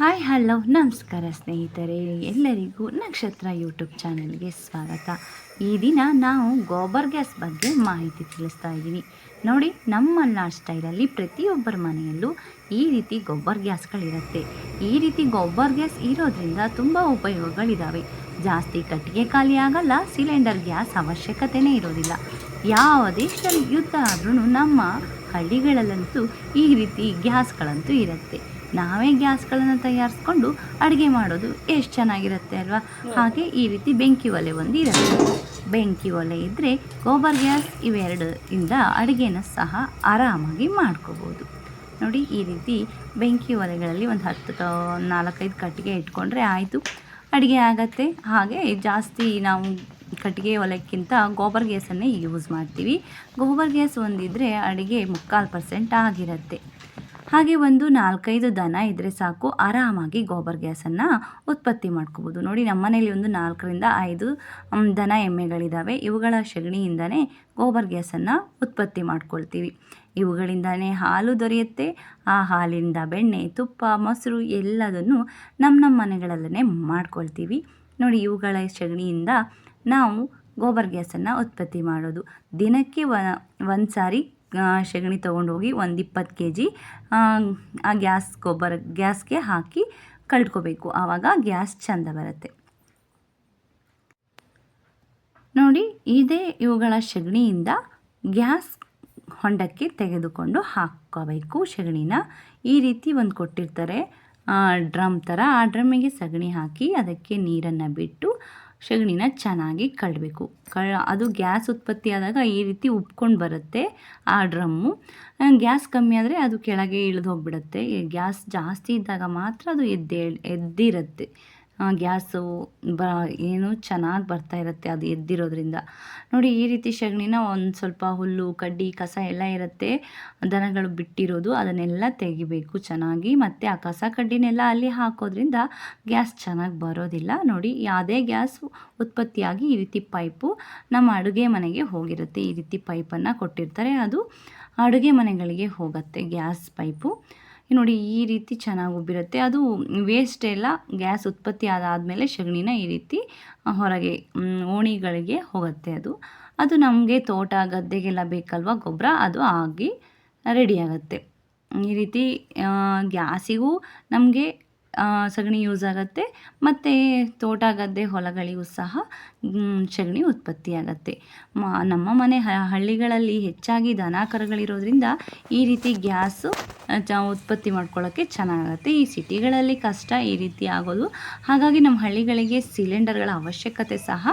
Hi hello ನಮಸ್ಕಾರ ಸ್ನೇಹಿತರೆ, ಎಲ್ಲರಿಗೂ ನಕ್ಷತ್ರ ಯೂಟ್ಯೂಬ್ ಚಾನಲ್ಗೆ ಸ್ವಾಗತ. ಈ ದಿನ ನಾವು ಗೋಬರ್ ಗ್ಯಾಸ್ ಬಗ್ಗೆ ಮಾಹಿತಿ ತಿಳಿಸ್ತಾ ಇದ್ದೀನಿ. ನೋಡಿ, ನಮ್ಮ ಮಲೆನಾಡು ಸ್ಟೈಲಲ್ಲಿ ಪ್ರತಿಯೊಬ್ಬರ ಮನೆಯಲ್ಲೂ ಈ ರೀತಿ ಗೊಬ್ಬರ ಗ್ಯಾಸ್ಗಳಿರುತ್ತೆ. ಈ ರೀತಿ ಗೊಬ್ಬರ ಗ್ಯಾಸ್ ಇರೋದ್ರಿಂದ ತುಂಬ ಉಪಯೋಗಗಳಿದ್ದಾವೆ. ಜಾಸ್ತಿ ಕಟ್ಟಿಗೆ ಖಾಲಿ ಆಗಲ್ಲ, ಸಿಲಿಂಡರ್ ಗ್ಯಾಸ್ ಅವಶ್ಯಕತೆಯೇ ಇರೋದಿಲ್ಲ. ಯಾವ ದೇಶದಲ್ಲಿ ಯುದ್ಧ ಆದ್ರೂ ನಮ್ಮ ಹಳ್ಳಿಗಳಲ್ಲಂತೂ ಈ ರೀತಿ ಗ್ಯಾಸ್ಗಳಂತೂ ಇರುತ್ತೆ. ನಾವೇ ಗ್ಯಾಸ್ಗಳನ್ನು ತಯಾರಿಸ್ಕೊಂಡು ಅಡುಗೆ ಮಾಡೋದು ಎಷ್ಟು ಚೆನ್ನಾಗಿರುತ್ತೆ ಅಲ್ವಾ. ಹಾಗೆ ಈ ರೀತಿ ಬೆಂಕಿ ಒಲೆ ಒಂದು ಇರುತ್ತೆ. ಬೆಂಕಿ ಒಲೆ ಇದ್ದರೆ ಗೋಬರ್ ಗ್ಯಾಸ್ ಇವೆರಡರಿಂದ ಅಡುಗೆನ ಸಹ ಆರಾಮಾಗಿ ಮಾಡ್ಕೋಬೋದು. ನೋಡಿ, ಈ ರೀತಿ ಬೆಂಕಿ ಒಲೆಗಳಲ್ಲಿ ಒಂದು 4-5 ಕಟ್ಟಿಗೆ ಇಟ್ಕೊಂಡ್ರೆ ಆಯಿತು, ಅಡುಗೆ ಆಗತ್ತೆ. ಹಾಗೆ ಜಾಸ್ತಿ ನಾವು ಕಟ್ಟಿಗೆ ಒಲೆಕ್ಕಿಂತ ಗೋಬರ್ ಗ್ಯಾಸನ್ನೇ ಯೂಸ್ ಮಾಡ್ತೀವಿ. ಗೋಬರ್ ಗ್ಯಾಸ್ ಒಂದಿದ್ದರೆ ಅಡುಗೆ 3/4% ಆಗಿರುತ್ತೆ. ಹಾಗೆ ಒಂದು 4-5 ದನ ಇದ್ದರೆ ಸಾಕು, ಆರಾಮಾಗಿ ಗೋಬರ್ ಗ್ಯಾಸನ್ನು ಉತ್ಪತ್ತಿ ಮಾಡ್ಕೋಬೋದು. ನೋಡಿ, ನಮ್ಮ ಮನೇಲಿ ಒಂದು 4-5 ದನ ಎಮ್ಮೆಗಳಿದ್ದಾವೆ. ಇವುಗಳ ಸಗಣಿಯಿಂದನೇ ಗೋಬರ್ ಗ್ಯಾಸನ್ನು ಉತ್ಪತ್ತಿ ಮಾಡ್ಕೊಳ್ತೀವಿ. ಇವುಗಳಿಂದನೇ ಹಾಲು ದೊರೆಯುತ್ತೆ. ಆ ಹಾಲಿಂದ ಬೆಣ್ಣೆ, ತುಪ್ಪ, ಮೊಸರು ಎಲ್ಲದನ್ನು ನಮ್ಮ ಮನೆಗಳಲ್ಲೇ ಮಾಡ್ಕೊಳ್ತೀವಿ. ನೋಡಿ, ಇವುಗಳ ಸಗಣಿಯಿಂದ ನಾವು ಗೋಬರ್ ಗ್ಯಾಸನ್ನು ಉತ್ಪತ್ತಿ ಮಾಡೋದು. ದಿನಕ್ಕೆ ಒಂದು ಸಾರಿ ಸಗಣಿ ತೊಗೊಂಡೋಗಿ ಒಂದು 20 kg ಆ ಗೊಬ್ಬರ ಗ್ಯಾಸ್ಗೆ ಹಾಕಿ ಕಳ್ಕೊಬೇಕು. ಆವಾಗ ಗ್ಯಾಸ್ ಚೆಂದ ಬರುತ್ತೆ. ನೋಡಿ, ಇದೇ ಇವುಗಳ ಸಗಣಿಯಿಂದ ಗ್ಯಾಸ್ ಹೊಂಡಕ್ಕೆ ತೆಗೆದುಕೊಂಡು ಹಾಕ್ಕೋಬೇಕು. ಸಗಣಿನ ಈ ರೀತಿ ಒಂದು ಕೊಟ್ಟಿರ್ತಾರೆ ಡ್ರಮ್ ಥರ. ಆ ಡ್ರಮ್ಮಿಗೆ ಸಗಣಿ ಹಾಕಿ ಅದಕ್ಕೆ ನೀರನ್ನು ಬಿಟ್ಟು ಸಗಣಿನ ಚೆನ್ನಾಗಿ ಕಳ್ಳಬೇಕು. ಅದು ಗ್ಯಾಸ್ ಉತ್ಪತ್ತಿ ಆದಾಗ ಈ ರೀತಿ ಉಬ್ಕೊಂಡು ಬರುತ್ತೆ ಆ ಡ್ರಮ್ಮು. ಗ್ಯಾಸ್ ಕಮ್ಮಿ ಆದರೆ ಅದು ಕೆಳಗೆ ಇಳಿದು ಹೋಗಿಬಿಡುತ್ತೆ. ಗ್ಯಾಸ್ ಜಾಸ್ತಿ ಇದ್ದಾಗ ಮಾತ್ರ ಅದು ಎದ್ದಿರುತ್ತೆ. ಗ್ಯಾಸು ಏನು ಚೆನ್ನಾಗಿ ಬರ್ತಾ ಇರುತ್ತೆ ಅದು ಎದ್ದಿರೋದ್ರಿಂದ. ನೋಡಿ, ಈ ರೀತಿ ಸಗಣಿನ ಒಂದು ಸ್ವಲ್ಪ ಹುಲ್ಲು ಕಡ್ಡಿ ಕಸ ಎಲ್ಲ ಇರುತ್ತೆ, ದನಗಳು ಬಿಟ್ಟಿರೋದು, ಅದನ್ನೆಲ್ಲ ತೆಗಿಬೇಕು ಚೆನ್ನಾಗಿ. ಮತ್ತು ಆ ಕಸ ಕಡ್ಡಿನೆಲ್ಲ ಅಲ್ಲಿ ಹಾಕೋದ್ರಿಂದ ಗ್ಯಾಸ್ ಚೆನ್ನಾಗಿ ಬರೋದಿಲ್ಲ. ನೋಡಿ, ಯಾವುದೇ ಗ್ಯಾಸ್ ಉತ್ಪತ್ತಿಯಾಗಿ ಈ ರೀತಿ ಪೈಪು ನಮ್ಮ ಅಡುಗೆ ಮನೆಗೆ ಹೋಗಿರುತ್ತೆ. ಈ ರೀತಿ ಪೈಪನ್ನು ಕೊಟ್ಟಿರ್ತಾರೆ, ಅದು ಅಡುಗೆ ಮನೆಗಳಿಗೆ ಹೋಗುತ್ತೆ ಗ್ಯಾಸ್ ಪೈಪು. ನೋಡಿ, ಈ ರೀತಿ ಚೆನ್ನಾಗಿ ಉಬ್ಬಿರುತ್ತೆ. ಅದು ವೇಸ್ಟ್ ಎಲ್ಲ ಗ್ಯಾಸ್ ಉತ್ಪತ್ತಿ ಆದಮೇಲೆ ಸಗಣಿನ ಈ ರೀತಿ ಹೊರಗೆ ಓಣಿಗಳಿಗೆ ಹೋಗುತ್ತೆ. ಅದು ನಮಗೆ ತೋಟ ಗದ್ದೆಗೆಲ್ಲ ಬೇಕಲ್ವ ಗೊಬ್ಬರ, ಅದು ಆಗಿ ರೆಡಿ ಆಗುತ್ತೆ. ಈ ರೀತಿ ಗ್ಯಾಸಿಗೂ ನಮಗೆ ಸಗಣಿ ಯೂಸ್ ಆಗುತ್ತೆ, ಮತ್ತು ತೋಟ ಗದ್ದೆ ಹೊಲಗಳಿಗೂ ಸಹ ಸಗಣಿ ಉತ್ಪತ್ತಿಯಾಗತ್ತೆ. ನಮ್ಮ ಮನೆ ಹಳ್ಳಿಗಳಲ್ಲಿ ಹೆಚ್ಚಾಗಿ ದನ ಕರುಗಳಿರೋದ್ರಿಂದ ಈ ರೀತಿ ಗ್ಯಾಸು ಉತ್ಪತ್ತಿ ಮಾಡ್ಕೊಳ್ಳೋಕ್ಕೆ ಚೆನ್ನಾಗುತ್ತೆ. ಈ ಸಿಟಿಗಳಲ್ಲಿ ಕಷ್ಟ ಈ ರೀತಿ ಆಗೋದು. ಹಾಗಾಗಿ ನಮ್ಮ ಹಳ್ಳಿಗಳಿಗೆ ಸಿಲಿಂಡರ್ಗಳ ಅವಶ್ಯಕತೆ ಸಹ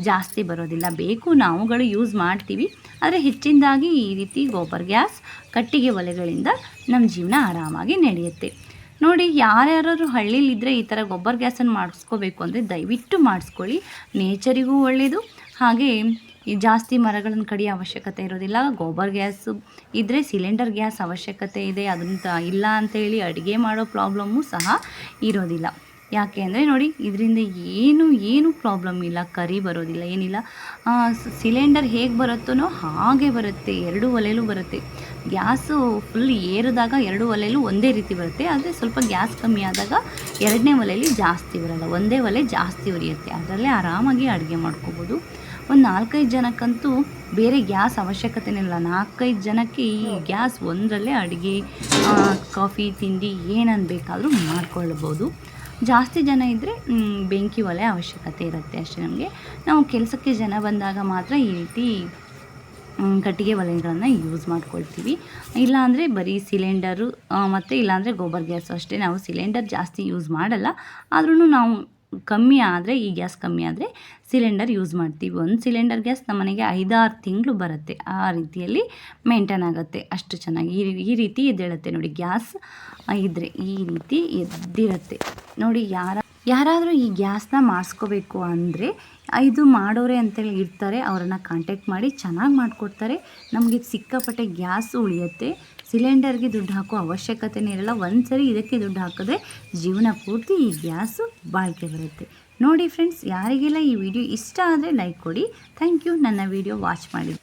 ಜಾಸ್ತಿ ಬರೋದಿಲ್ಲ. ಬೇಕು, ನಾವುಗಳು ಯೂಸ್ ಮಾಡ್ತೀವಿ, ಆದರೆ ಹೆಚ್ಚಿನದಾಗಿ ಈ ರೀತಿ ಗೋಬರ್ ಗ್ಯಾಸ್ ಕಟ್ಟಿಗೆ ಒಲೆಗಳಿಂದ ನಮ್ಮ ಜೀವನ ಆರಾಮಾಗಿ ನಡೆಯುತ್ತೆ. ನೋಡಿ, ಯಾರ್ಯಾರು ಹಳ್ಳಿಲಿದ್ದರೆ ಈ ಥರ ಗೊಬ್ಬರ ಗ್ಯಾಸನ್ನು ಮಾಡಿಸ್ಕೋಬೇಕು ಅಂದರೆ ದಯವಿಟ್ಟು ಮಾಡಿಸ್ಕೊಳ್ಳಿ. ನೇಚರಿಗೂ ಒಳ್ಳೆಯದು. ಹಾಗೆ ಜಾಸ್ತಿ ಮರಗಳನ್ನು ಕಡಿಯೋ ಅವಶ್ಯಕತೆ ಇರೋದಿಲ್ಲ. ಗೋಬರ್ ಗ್ಯಾಸು ಇದ್ದರೆ ಸಿಲಿಂಡರ್ ಗ್ಯಾಸ್ ಅವಶ್ಯಕತೆ ಇದೆ, ಅದನ್ನು ಇಲ್ಲ ಅಂತೇಳಿ ಅಡುಗೆ ಮಾಡೋ ಪ್ರಾಬ್ಲಮ್ಮು ಸಹ ಇರೋದಿಲ್ಲ. ಯಾಕೆ ಅಂದರೆ ನೋಡಿ, ಇದರಿಂದ ಏನು ಪ್ರಾಬ್ಲಮ್ ಇಲ್ಲ, ಕರಿ ಬರೋದಿಲ್ಲ, ಏನಿಲ್ಲ. ಸಿಲಿಂಡರ್ ಹೇಗೆ ಬರುತ್ತೋ ಹಾಗೆ ಬರುತ್ತೆ, 2 ಒಲೆಯಲ್ಲೂ ಬರುತ್ತೆ. ಗ್ಯಾಸು ಫುಲ್ ಏರಿದಾಗ 2 ಒಲೆಯಲ್ಲೂ ಒಂದೇ ರೀತಿ ಬರುತ್ತೆ. ಆದರೆ ಸ್ವಲ್ಪ ಗ್ಯಾಸ್ ಕಮ್ಮಿ ಆದಾಗ 2ನೇ ಒಲೆಯಲ್ಲಿ ಜಾಸ್ತಿ ಬರೋಲ್ಲ, ಒಂದೇ ಒಲೆ ಜಾಸ್ತಿ ಉರಿಯುತ್ತೆ. ಅದರಲ್ಲೇ ಆರಾಮಾಗಿ ಅಡುಗೆ ಮಾಡ್ಕೋಬೋದು. ಒಂದು 4-5 ಜನಕ್ಕಂತೂ ಬೇರೆ ಗ್ಯಾಸ್ ಅವಶ್ಯಕತೆನೇ ಇಲ್ಲ. 4-5 ಜನಕ್ಕೆ ಈ ಗ್ಯಾಸ್ ಒಂದರಲ್ಲೇ ಅಡುಗೆ, ಕಾಫಿ, ತಿಂಡಿ ಏನನ್ನು ಬೇಕಾದರೂ ಮಾಡ್ಕೊಳ್ಬೋದು. ಜಾಸ್ತಿ ಜನ ಇದ್ದರೆ ಬೆಂಕಿ ಒಲೆ ಅವಶ್ಯಕತೆ ಇರುತ್ತೆ ಅಷ್ಟೇ. ನಮಗೆ ನಾವು ಕೆಲಸಕ್ಕೆ ಜನ ಬಂದಾಗ ಮಾತ್ರ ಈ ರೀತಿ ಕಟ್ಟಿಗೆ ಒಲೆಗಳನ್ನು ಯೂಸ್ ಮಾಡ್ಕೊಳ್ತೀವಿ. ಇಲ್ಲಾಂದರೆ ಬರೀ ಸಿಲಿಂಡರು ಮತ್ತು ಇಲ್ಲಾಂದರೆ ಗೋಬರ್ ಗ್ಯಾಸು ಅಷ್ಟೇ. ನಾವು ಸಿಲಿಂಡರ್ ಜಾಸ್ತಿ ಯೂಸ್ ಮಾಡಲ್ಲ, ಆದ್ರೂ ನಾವು ಕಮ್ಮಿ ಆದರೆ, ಈ ಗ್ಯಾಸ್ ಕಮ್ಮಿ ಆದರೆ ಸಿಲಿಂಡರ್ ಯೂಸ್ ಮಾಡ್ತೀವಿ. ಒಂದು ಸಿಲಿಂಡರ್ ಗ್ಯಾಸ್ ನಮ್ಮ ಮನೆಗೆ 5-6 ತಿಂಗಳು ಬರುತ್ತೆ. ಆ ರೀತಿಯಲ್ಲಿ ಮೇಂಟೈನ್ ಆಗುತ್ತೆ, ಅಷ್ಟು ಚೆನ್ನಾಗಿ ಈ ರೀತಿ ಎದ್ದೇಳುತ್ತೆ. ನೋಡಿ, ಗ್ಯಾಸ್ ಇದ್ದರೆ ಈ ರೀತಿ ಎದ್ದಿರುತ್ತೆ. ನೋಡಿ, ಯಾರಾದರೂ ಈ ಗ್ಯಾಸ್ನ ಮಾಡಿಸ್ಕೋಬೇಕು ಅಂದರೆ ಇದು ಮಾಡೋರೆ ಅಂತೇಳಿ ಇರ್ತಾರೆ, ಅವರನ್ನು ಕಾಂಟ್ಯಾಕ್ಟ್ ಮಾಡಿ ಚೆನ್ನಾಗಿ ಮಾಡಿಕೊಡ್ತಾರೆ. ನಮಗೆ ಸಿಕ್ಕಾಪಟ್ಟೆ ಗ್ಯಾಸ್ ಉಳಿಯುತ್ತೆ. ಸಿಲಿಂಡರ್ಗೆ ದುಡ್ಡು ಹಾಕೋ ಅವಶ್ಯಕತೆಯೇ ಇರಲ್ಲ. ಒಂದು ಸರಿ ಇದಕ್ಕೆ ದುಡ್ಡು ಹಾಕಿದ್ರೆ ಜೀವನ ಪೂರ್ತಿ ಈ ಗ್ಯಾಸು ಬಾಳಿಕೆ ಬರುತ್ತೆ. ನೋಡಿ ಫ್ರೆಂಡ್ಸ್, ಯಾರಿಗೆಲ್ಲ ಈ ವಿಡಿಯೋ ಇಷ್ಟ ಆದರೆ ಲೈಕ್ ಕೊಡಿ. ಥ್ಯಾಂಕ್ ಯು ನನ್ನ ವಿಡಿಯೋ ವಾಚ್ ಮಾಡಿ.